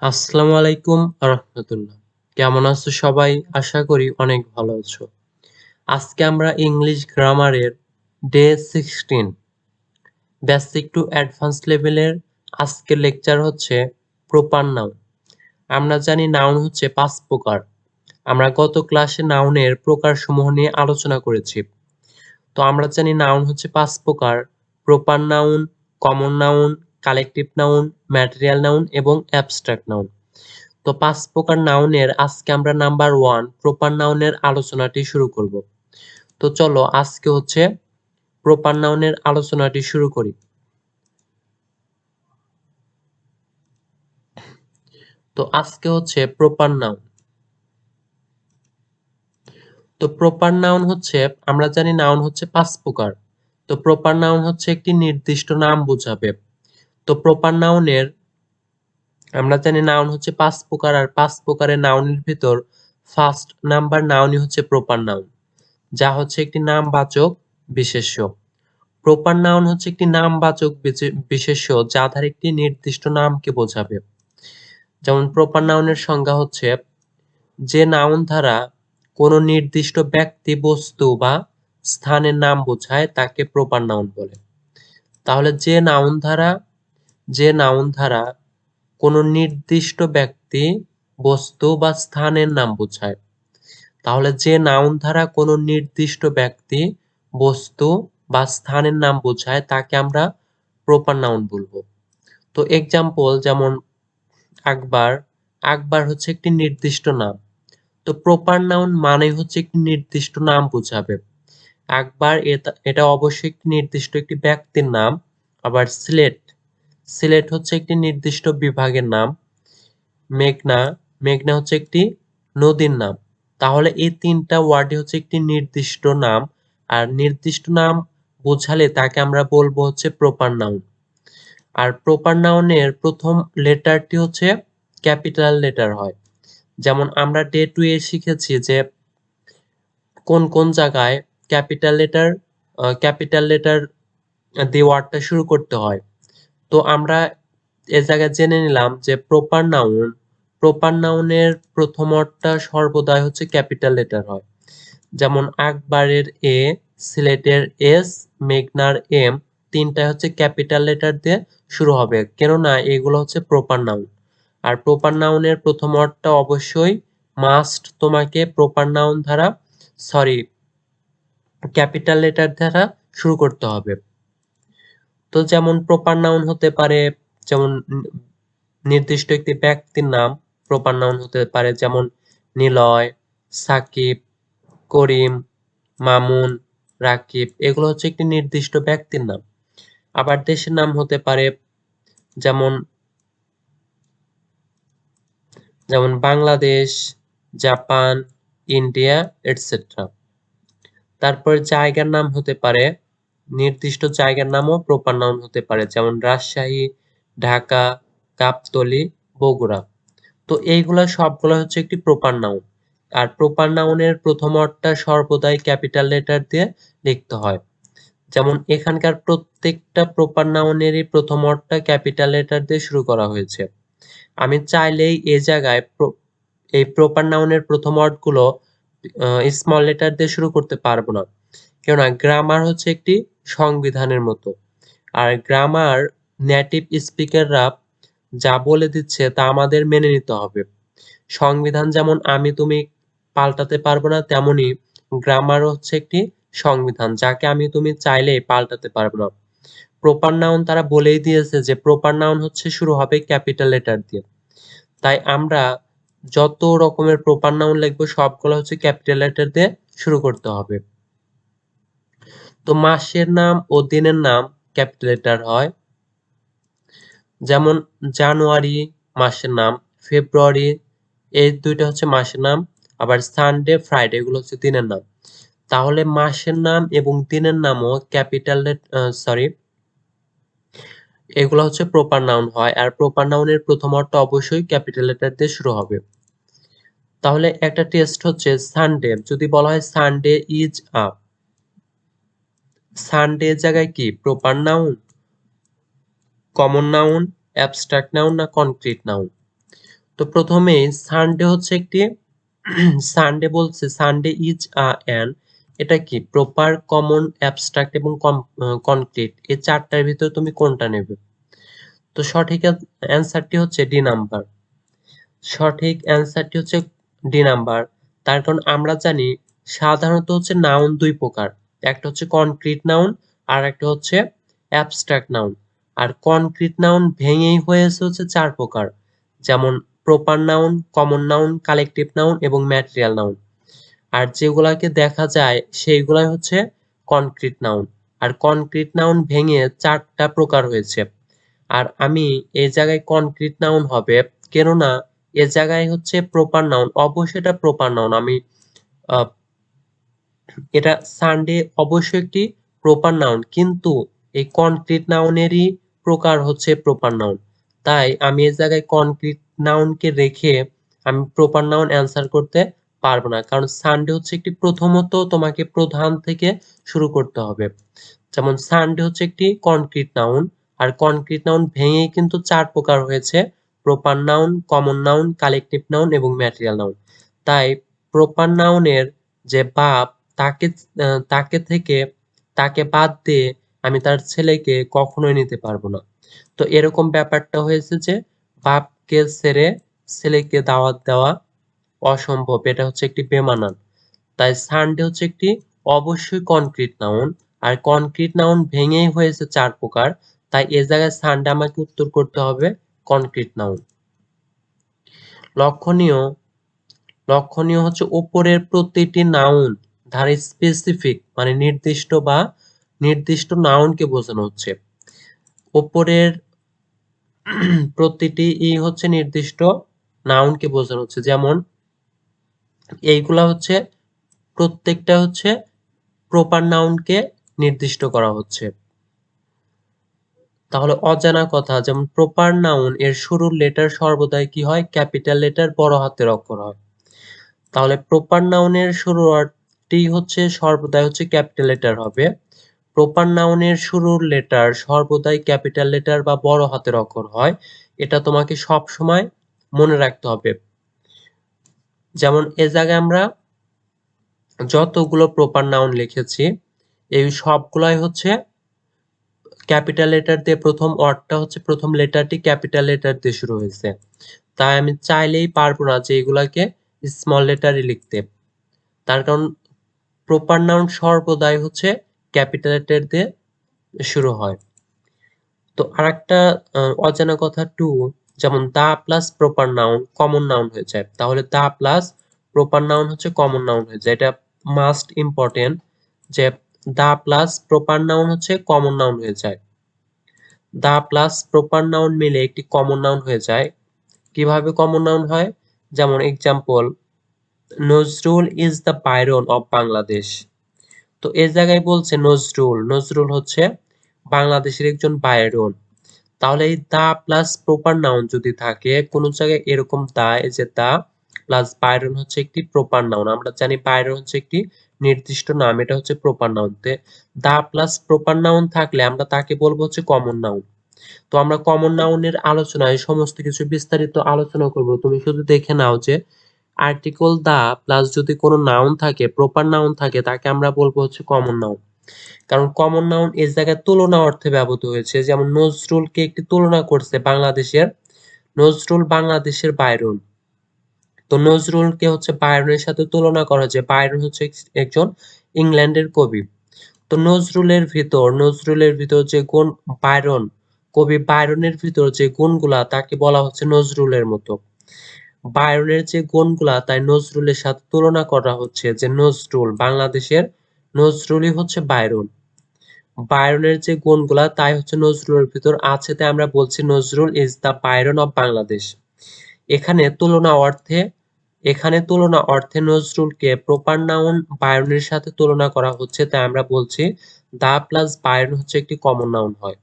আসসালামু আলাইকুম রাহমাতুল্লাহ। কেমন আছো সবাই? আশা করি অনেক ভালো আছো। আজকে আমরা ইংলিশ গ্রামারের ডে 16 বেসিক টু অ্যাডভান্স লেভেলের আজকের লেকচার হচ্ছে প্রপার নাউন। আমরা জানি নাউন হচ্ছে 5 প্রকার। আমরা গত ক্লাসে নাউনের প্রকারসমূহ নিয়ে আলোচনা করেছি। তো আমরা জানি নাউন হচ্ছে 5 প্রকার: proper noun, common noun, collective noun, material noun এবং অ্যাবস্ট্রাক্ট নাউন। তো 5 প্রকার নাউনের আজকে আমরা নাম্বার 1 প্রপার নাউনের আলোচনাটি শুরু করব। তো চলো আজকে হচ্ছে প্রপার নাউনের আলোচনাটি শুরু করি। তো আজকে হচ্ছে প্রপার নাউন। তো প্রপার নাউন হচ্ছে, আমরা জানি নাউন হচ্ছে 5 প্রকার। তো প্রপার নাউন হচ্ছে একটি নির্দিষ্ট নাম বোঝাবে। তো প্রপার নাউনের, আমরা জানি নাউন হচ্ছে 5 প্রকার, আর 5 প্রকারের নাউনের ভিতর ফার্স্ট নাম্বার নাউনই হচ্ছে প্রপার নাউন, যা হচ্ছে একটি নামবাচক বিশেষ্য। প্রপার নাউন হচ্ছে একটি নামবাচক বিশেষ্য যা দ্বারা একটি নির্দিষ্ট নামকে বোঝাবে। যেমন প্রপার নাউনের সংজ্ঞা হচ্ছে, যে নাউন দ্বারা কোনো নির্দিষ্ট ব্যক্তি, বস্তু বা স্থানের নাম বোঝায় তাকে প্রপার নাউন বলে। তাহলে যে নাউন দ্বারা কোনো নির্দিষ্ট ব্যক্তি, বস্তু বা স্থানের নাম বোঝায়, তাহলে যে নাউন দ্বারা কোনো নির্দিষ্ট ব্যক্তি, বস্তু বা স্থানের নাম বোঝায় তাকে আমরা প্রপার নাউন বলবো। তো এক্সাম্পল যেমন আকবর। আকবর হচ্ছে একটি নির্দিষ্ট নাম। তো প্রপার নাউন মানে হচ্ছে একটি নির্দিষ্ট নাম বোঝাবে। আকবর এটা অবশ্যই একটি নির্দিষ্ট একটি ব্যক্তির নাম। আবার সিলেট, সিলেট হচ্ছে একটি নির্দিষ্ট বিভাগের নাম। মেঘনা, মেঘনা হচ্ছে একটি নদীর নাম। তাহলে এই তিনটা ওয়ার্ডই হচ্ছে একটি নির্দিষ্ট নাম, আর নির্দিষ্ট নাম বোঝালে তাকে আমরা বলবো হচ্ছে প্রপার নাউন। আর প্রপার নাউনের প্রথম লেটারটি হচ্ছে ক্যাপিটাল লেটার হয়। যেমন আমরা ডে 2 এ শিখেছি যে কোন কোন জায়গায় ক্যাপিটাল লেটার দিয়ে ওয়ার্ডটা শুরু করতে হয়। তো আমরা এ জায়গায় জেনে নিলাম যে প্রপার নাউনের প্রথম ওয়ার্ডটা সর্বদাই হচ্ছে ক্যাপিটাল লেটার হয়। যেমন আকবরের এ, সিলেটের এস, মেঘনার এম, তিনটা হচ্ছে ক্যাপিটাল লেটার দিয়ে শুরু হবে, কেননা এগুলো হচ্ছে প্রপার নাউন। আর প্রপার নাউনের প্রথম ওয়ার্ডটা অবশ্যই মাস্ট তোমাকে প্রপার নাউন দ্বারা, সরি, ক্যাপিটাল লেটার দ্বারা শুরু করতে হবে। তো যেমন প্রপার নাউন হতে পারে, যেমন নির্দিষ্ট একটি ব্যক্তির নাম প্রপার নাউন হতে পারে, যেমন নিলয়, সাকিব, করিম, মামুন, রাকিব, এগুলো হচ্ছে একটি নির্দিষ্ট ব্যক্তির নাম। আবার দেশের নাম হতে পারে, যেমন যেমন বাংলাদেশ, জাপান, ইন্ডিয়া, এটসেট্রা। তারপর জায়গার নাম হতে পারে, নির্দিষ্ট জায়গার নামও প্রপার নাউন হতে পারে, যেমন রাজশাহী, ঢাকা, গাবতলী, বগুড়া। তো এইগুলা সবগুলো হচ্ছে একটি প্রপার নাউন। আর প্রপার নাউনের প্রথম ওয়ার্ডটা সর্বদাই ক্যাপিটাল লেটার দিয়ে লিখতে হয়। যেমন এখানকার প্রত্যেকটা প্রপার নাউনেরই প্রথম ওয়ার্ডটা ক্যাপিটাল লেটার দিয়ে শুরু করা হয়েছে। আমি চাইলেই এই জায়গায় এই প্রপার নাউনের প্রথম ওয়ার্ডগুলো স্মল লেটার দিয়ে শুরু করতে পারবো না, কেননা গ্রামার হচ্ছে একটি সংবিধানের মতো। আর গ্রামার নেটিভ স্পিকাররা যা বলে দিচ্ছে তা আমাদের মেনে নিতে হবে। সংবিধান যেমন আমি তুমি পাল্টাতে পারবো না, তেমনি গ্রামার হচ্ছে একটি সংবিধান যাকে আমি তুমি চাইলেই পাল্টাতে পারবো না। প্রপার নাউন তারা বলেই দিয়েছে যে প্রপার নাউন হচ্ছে শুরু হবে ক্যাপিটাল লেটার দিয়ে। তাই আমরা যত রকমের প্রপার নাউন লিখবো সবগুলো হচ্ছে ক্যাপিটাল লেটার দিয়ে শুরু করতে হবে। তো মাসের নাম ও দিনের নাম ক্যাপিটাল লেটার হয়। যেমন জানুয়ারি মাসের নাম, ফেব্রুয়ারি, এই দুইটা হচ্ছে মাসের নাম। আবার সানডে, ফ্রাইডে এগুলো হচ্ছে দিনের নাম। তাহলে মাসের নাম এবং দিনের নামও এগুলো হচ্ছে প্রপার নাউন হয়। আর প্রপার নাউনের প্রথম অর্থ অবশ্যই ক্যাপিটাল লেটার দিয়ে শুরু হবে। তাহলে একটা টেস্ট হচ্ছে সানডে, যদি বলা হয় সানডে ইজ আ, সানডে জায়গায় কি proper noun, common noun, abstract noun না কনক্রিট নাউন? তো প্রথমেই সানডে হচ্ছে একটি সানডে বলছে সানডে ইজ অ্যান, এটা কি প্রপার, কমন, অ্যাবস্ট্রাক্ট এবং কনক্রিট, এই চারটার ভিতর তুমি কোনটা নেবে? তো সঠিক অ্যান্সারটি হচ্ছে ডি নাম্বার। সঠিক অ্যান্সারটি হচ্ছে ডি নাম্বার। তার কারণ আমরা জানি সাধারণত হচ্ছে নাউন দুই প্রকার, একটা হচ্ছে কনক্রিট নাউন আর একটা হচ্ছে অ্যাবস্ট্রাক্ট নাউন। আর কনক্রিট নাউন ভেঙেই হয়েছে হচ্ছে চার প্রকার, যেমন proper noun, common noun, collective noun এবং ম্যাটেরিয়াল নাউন। আর যেগুলাকে দেখা যায় সেইগুলাই হচ্ছে কনক্রিট নাউন। আর কনক্রিট নাউন ভেঙে চারটা প্রকার হয়েছে। আর আমি এই জায়গায় কনক্রিট নাউন হবে, কেননা এ জায়গায় হচ্ছে প্রপার নাউন, অবশ্যই এটা প্রপার নাউন। আমি আহ, এটা সানডে অবশ্যই একটি প্রপার নাউন, কিন্তু এই কনক্রিট নাউনেরই প্রকার হচ্ছে প্রপার নাউন। তাই আমি এই জায়গায় কনক্রিট নাউনকে রেখে আমি প্রপার নাউন অ্যান্সার করতে পারবো না, কারণ সানডে হচ্ছে একটি, প্রথমত তোমাকে প্রধান থেকে শুরু করতে হবে। যেমন সানডে হচ্ছে একটি কনক্রিট নাউন, আর কনক্রিট নাউন ভেঙেই কিন্তু চার প্রকার হয়েছে, proper noun, common noun, collective noun এবং ম্যাটেরিয়াল নাউন। তাই প্রপার নাউনের যে বাপ, তাকে তাকে থেকে তাকে বাদ দিয়ে আমি তার ছেলেকে কখনোই নিতে পারবো না। তো এরকম ব্যাপারটা হয়েছে যে বাপকে ছেড়ে ছেলেকে দাওয়াত দেওয়া অসম্ভব, এটা হচ্ছে একটি বেমানান। তাই সানডে হচ্ছে একটি অবশ্যই কনক্রিট নাউন, আর কনক্রিট নাউন ভেঙেই হয়েছে চার প্রকার। তাই এ জায়গায় সানডে আমাকে উত্তর করতে হবে কনক্রিট নাউন। লক্ষণীয় লক্ষণীয় হচ্ছে উপরের প্রতিটি নাউন ধারে স্পেসিফিক মানে নির্দিষ্ট বা নির্দিষ্ট নাউনকে বোঝানো হচ্ছে। উপরের প্রতিটি হচ্ছে নির্দিষ্ট নাউনকে বোঝানো হচ্ছে, যেমন এইগুলা হচ্ছে প্রত্যেকটা হচ্ছে প্রপার নাউনকে নির্দিষ্ট করা হচ্ছে। তাহলে অজানা কথা, যেমন প্রপার নাউন এর শুরুর লেটার সর্বদাই কি হয়? ক্যাপিটাল লেটার, বড় হাতের অক্ষর হয়। তাহলে প্রপার নাউনের শুরুটি হচ্ছে সর্বদাই হচ্ছে ক্যাপিটাল লেটার হবে। প্রপার নাউনের শুরুর লেটার সর্বদাই ক্যাপিটাল লেটার বা বড় হাতের অক্ষর হয়। এটা তোমাকে সব সময় মনে রাখতে হবে। যেমন এ জায়গায় আমরা যতগুলো প্রপার নাউন লিখেছি এই সবগুলাই হচ্ছে ক্যাপিটাল লেটার দিয়ে, প্রথম ওয়ার্ডটা হচ্ছে প্রথম লেটারটি ক্যাপিটাল লেটার দিয়ে শুরু হয়েছে। তাই আমি চাইলেই পারবো না যে এগুলাকে স্মল লেটারে লিখতে। তার কারণ প্রপার নাউন সর্বদাই হচ্ছে ক্যাপিটাল লেটার দিয়ে শুরু হয়। তো আরেকটা অজানা কথা টু, যেমন the plus proper noun common noun হয়ে যায়। তাহলে দা প্লাস প্রপার নাউন হচ্ছে কমন নাউন হয়ে যায়, এটা মাস্ট ইম্পর্টেন্ট যে দা প্লাস প্রপার নাউন হচ্ছে কমন নাউন হয়ে যায়। দা প্লাস প্রপার নাউন মিলে একটি কমন নাউন হয়ে যায়। কিভাবে কমন নাউন হয়? যেমন example, Nazrul is the Byron of Bangladesh. তো এই জায়গায় বলছে নজরুল, নজরুল হচ্ছে বাংলাদেশের একজন বাইরন। তাহলে এই দা প্লাস প্রপার নাউন যদি থাকে কোন জায়গায় এরকম দা, এই যে দা প্লাস বাইরন হচ্ছে একটি প্রপার নাউন, আমরা জানি বাইরন হচ্ছে একটি নির্দিষ্ট নাম, এটা হচ্ছে প্রপার নাউন। তে দা প্লাস প্রপার নাউন থাকলে আমরা তাকে বলবো হচ্ছে কমন নাউন। তো আমরা কমন নাউনের আলোচনায় সমস্ত কিছু বিস্তারিত আলোচনা করব, তুমি শুধু দেখে নাও যে আর্টিকেল দা প্লাস যদি কোনো নাউন থাকে, প্রপার নাউন থাকে, তাকে আমরা বলবো হচ্ছে কমন নাউন। কারণ কমন নাউন এই জায়গায় তুলনা অর্থে ব্যবহৃত হয়েছে। যেমন নজরুলকে একটি তুলনা করছে বাংলাদেশের, নজরুল বাংলাদেশের বাইরন। তো নজরুলকে হচ্ছে বাইরনের সাথে তুলনা করা হয়েছে, বাইরন হচ্ছে একজন ইংল্যান্ডের কবি। তো নজরুলের ভিতর যে গুণ, বাইরন, কবি বাইরনের ভিতর যে গুণগুলা তাকে বলা হচ্ছে নজরুলের মতো। বায়রনের যে গুণগুলা তাই নজরুলের সাথে তুলনা করা হচ্ছে যে নজরুল বাংলাদেশের, নজরুলই হচ্ছে বায়রন। বায়রনের যে গুণগুলা তাই হচ্ছে নজরুলের ভিতর আছে, তাই আমরা বলছি Nazrul is the Byron of Bangladesh. এখানে তুলনা অর্থে এখানে তুলনা অর্থে নজরুলকে প্রপার নাউন বায়রনের সাথে তুলনা করা হচ্ছে, তাই আমরা বলছি দা প্লাস বায়রন হচ্ছে একটি কমন নাউন হয়।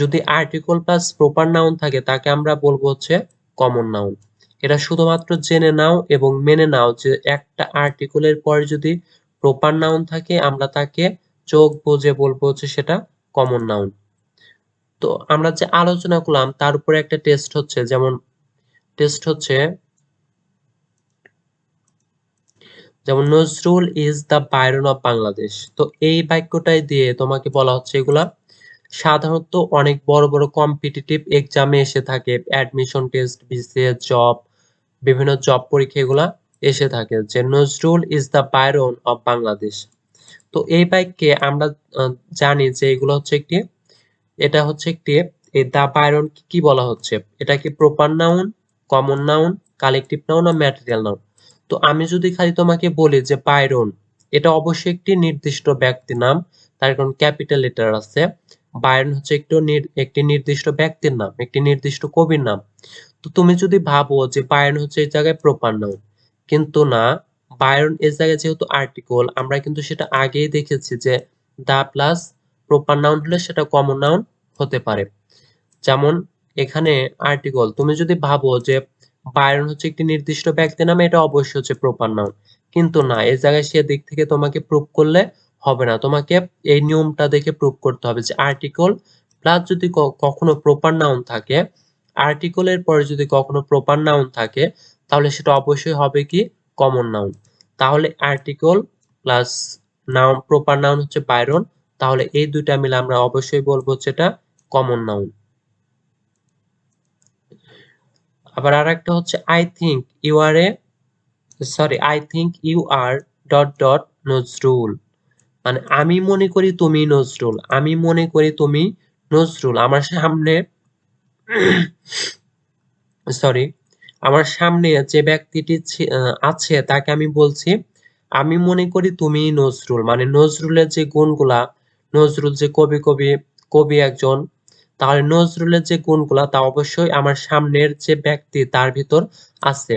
যদি আর্টিকেল প্লাস প্রপার নাউন থাকে তাকে আমরা বলবো হচ্ছে কমন নাউন। এটা শুধুমাত্র জেনে নাও এবং মেনে নাও যে একটা আর্টিকেলের পরে যদি প্রপার নাউন থাকে আমরা তাকে চোখ বুজে বলবো হচ্ছে সেটা কমন নাউন। তো আমরা যে আলোচনা করলাম তার উপরে একটা টেস্ট হচ্ছে, যেমন টেস্ট হচ্ছে যেমন Nazrul is the Byron of Bangladesh. তো এই বাক্যটাই দিয়ে তোমাকে বলা হচ্ছে এগুলা সাধারণত অনেক বড় বড় কম্পিটিটিভ এক্সামে এসে থাকে, অ্যাডমিশন টেস্ট, বিসিএস জব, বিভিন্ন জব পরীক্ষা এগুলা এসে থাকে যে Nazrul is the Byron of Bangladesh. তো এই বাক্যে আমরা জানি যে এগুলো হচ্ছে একটি, এটা হচ্ছে একটি, এই দা বায়রন কি বলা হচ্ছে, এটা কি proper noun, common noun, collective noun না ম্যাটেরিয়াল নাউন? তো আমি যদি খালি তোমাকে বলি যে বায়রন, এটা অবশ্যই একটি নির্দিষ্ট ব্যক্তির নাম, তার কারণ ক্যাপিটাল লেটার আছে। বায়রন হচ্ছে একটি নির্দিষ্ট ব্যক্তির নাম, একটি নির্দিষ্ট কবির নাম। তো তুমি যদি ভাবো যে বায়রন হচ্ছে এই জায়গায় প্রপার নাউন, কিন্তু না, বায়রন এর জায়গায় যেহেতু আর্টিকেল, আমরা কিন্তু সেটা আগেই দেখেছি যে দা প্লাস প্রপার নাউন হলে সেটা কমন নাউন হতে পারে। যেমন এখানে আর্টিকেল, তুমি যদি ভাবো যে বায়রন হচ্ছে একটি নির্দিষ্ট ব্যক্তির নাম, এটা অবশ্যই হচ্ছে প্রপার নাউন, কিন্তু না, এই জায়গায় সে দিক থেকে তোমাকে প্রুভ করলে হবে না, তোমাকে এই নিয়মটা দেখে প্রুভ করতে হবে যে আর্টিকেল প্লাস যদি কখনো প্রপার নাউন থাকে, আর্টিকেলের পরে যদি কখনো প্রপার নাউন থাকে, তাহলে সেটা অবশ্যই হবে কি কমন নাউন। তাহলে article plus noun, proper noun হচ্ছে বায়রন, তাহলে এই দুইটা মিলে আমরা অবশ্যই বলবো হচ্ছে এটা কমন নাউন। আবার আরেকটা হচ্ছে I think you are a, sorry, I think you are dot dot Nazrul, মানে আমি মনে করি তুমি নজরুল, আমি মনে করি তুমি নজরুল। আমার সামনে সরি, আমার সামনে যে ব্যক্তিটি আছে তাকে আমি বলছি আমি মনে করি তুমি নজরুল, মানে নজরুলের যে গুণগুলা, নজরুল যে কবি একজন, তাহলে নজরুলের যে গুণগুলা তা অবশ্যই আমার সামনের যে ব্যক্তি তার ভিতর আছে।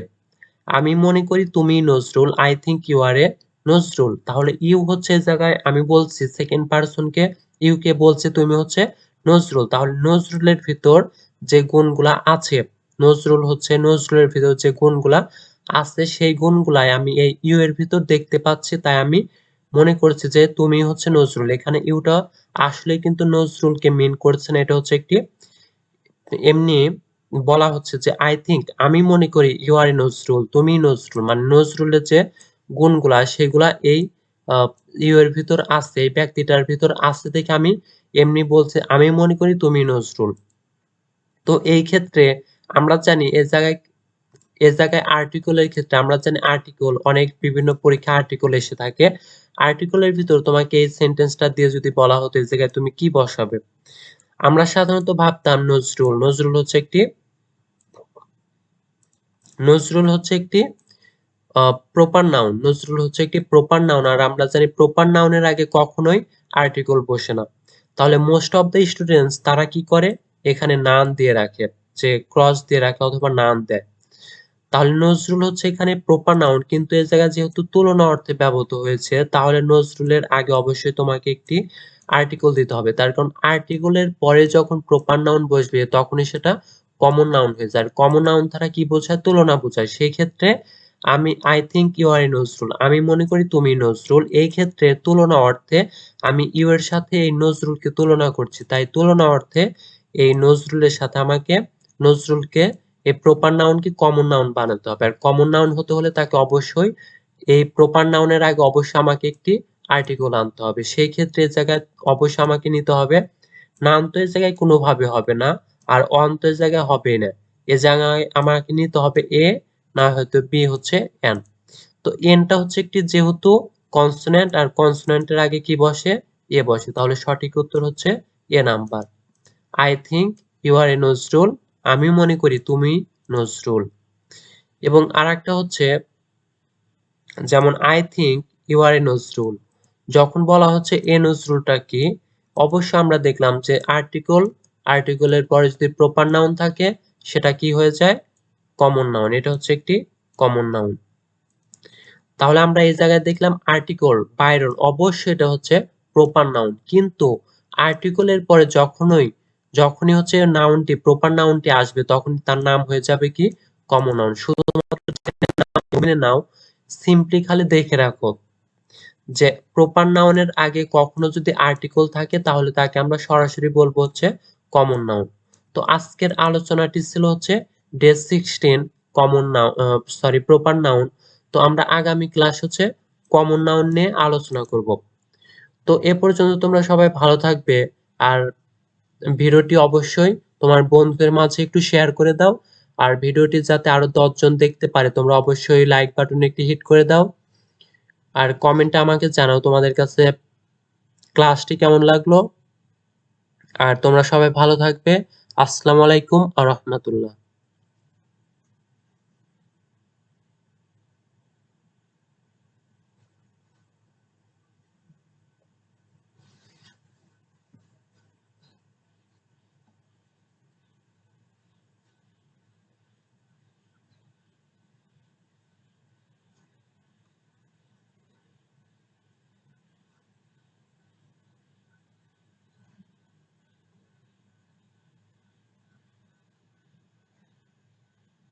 আমি মনে করি তুমি Nazrul, I think you are a Nazrul, তাহলে ইউ হচ্ছে এই জায়গায় আমি বলছি সেকেন্ড পারসনকে, ইউ কে বলছে তুমি হচ্ছে নজরুল, তাহলে নজরুলের ভিতর যে গুণগুলা আছে, নজরুলের ভিতর যে গুণগুলা আছে সেই গুণগুলাই আমি এই ইউ এর ভিতর দেখতে পাচ্ছি, তাই আমি মনে করছি যে তুমি হচ্ছে নজরুল। এখানে ইউটা আসলে কিন্তু নজরুলকে মিন করছে না, এটা হচ্ছে একটি এমনি বলা হচ্ছে যে আই থিংক, আমি মনে করি ইউ আর নজরুল, তুমি নজরুল, মানে নজরুলের যে গুণগুলা সেগুলা এই ইউ এর ভিতর আছে, এই ব্যক্তিটার ভিতর আছে দেখে আমি এমনি বলছি আমি মনে করি তুমি নজরুল। তো এই ক্ষেত্রে আমরা জানি এ জায়গায় আর্টিকেলের ক্ষেত্রে আমরা জানি আর্টিকেল অনেক বিভিন্ন পরীক্ষা আর্টিকেল এসে থাকে। আর্টিকেলের ভিতর তোমাকে এই সেন্টেন্সটা দিয়ে যদি বলা হতো এই জায়গায় তুমি কি বসাবে, আমরা সাধারণত ভাবতাম নজরুল হচ্ছে একটি প্রপার নাউন, আর আমরা জানি প্রপার নাউনের আগে কখনোই আর্টিকেল বসে না। তাহলে মোস্ট অফ দ্য স্টুডেন্টস তারা কি করে, এখানে নাউন দিয়ে রাখে, যে ক্রস দিয়ে রাখে অথবা নাউন দেয়। তাহলে নজরুল হচ্ছে এখানে প্রপার নাউন, কিন্তু এই জায়গায় যেহেতু তুলনা অর্থে ব্যবহৃত হয়েছে, তাহলে নজরুলের আগে অবশ্যই তোমাকে একটি আর্টিকেল দিতে হবে, তার কারণ আর্টিকেলের পরে যখন প্রপার নাউন বসবে তখনই সেটা কমন নাউন হয়ে যায়। কমন নাউন দ্বারা কি বোঝায়, তুলনা বোঝায়। সেই ক্ষেত্রে আমি I think you are a Nazrul, আমি মনে করি তুমি নজরুল, এই ক্ষেত্রে তুলনা অর্থে আমি ইউ এর সাথে এই নজরুলকে তুলনা করছি, তাই তুলনা অর্থে এই নজরুলের সাথে আমাকে নজরুলকে এই প্রপার নাউনকে কমন নাউন বানাতে হবে। আর কমন নাউন হতে হলে তাকে অবশ্যই এই প্রপার নাউনের আগে অবশ্যই আমাকে একটি আর্টিকেল আনতে হবে। সেই ক্ষেত্রে এই জায়গায় অবশ্যই আমাকে নিতে হবে নাউন, তো এই জায়গায় কোনোভাবে হবে না, আর অন তো এই জায়গায় হবেই না। এ জায়গায় আমাকে নিতে হবে এ, না হয়তো বি হচ্ছে এন। তো এনটা হচ্ছে একটি যেহেতু কনসোনেন্ট, আর কনসোনেন্টের আগে কি বসে, এ বসে, তাহলে সঠিক উত্তর হচ্ছে A number. I think you are a Nazrul, আমি মনে করি তুমি নজরুল। এবং আরেকটা হচ্ছে যেমন I think you are a Nazrul, যখন বলা হচ্ছে এ নজরুলটা কি, অবশ্যই আমরা দেখলাম যে আর্টিকেলের পরে যদি প্রপার নাউন থাকে সেটা কি হয়ে যায়, কমন নাউন, এটা হচ্ছে একটি কমন নাউন। তাহলে আমরা এই জায়গায় দেখলাম আর্টিকেল বায়রন, অবশ্যই এটা হচ্ছে প্রপার নাউন, কিন্তু আর্টিকেলের পরে যখনই হচ্ছে নাউনটি, প্রপার নাউনটি আসবে তখন তার নাম হয়ে যাবে কি কমন নাউন। শুধুমাত্র মেনে নাও, সিম্পলি খালি দেখে রাখো যে প্রপার নাউনের আগে কখনো যদি আর্টিকেল থাকে তাহলে তাকে আমরা সরাসরি বলবো হচ্ছে কমন নাউন। তো আজকের আলোচনাটি ছিল হচ্ছে day 16 common noun, proper noun. তো আমরা আগামী ক্লাস হচ্ছে কমন নাউন নিয়ে আলোচনা করব। তো এ পর্যন্ত তোমরা সবাই ভালো থাকবে। আর ভিডিওটি অবশ্যই তোমার বন্ধুদের মাঝে একটু শেয়ার করে দাও। আর ভিডিওটি যাতে আরো 10 জন দেখতে পারে তোমরা অবশ্যই লাইক বাটনে একটি হিট করে দাও। আর কমেন্টে আমাকে জানাও তোমাদের কাছে ক্লাসটি কেমন লাগলো। আর তোমরা সবাই ভালো থাকবে। আসসালামু আলাইকুম ওয়া রাহমাতুল্লাহ।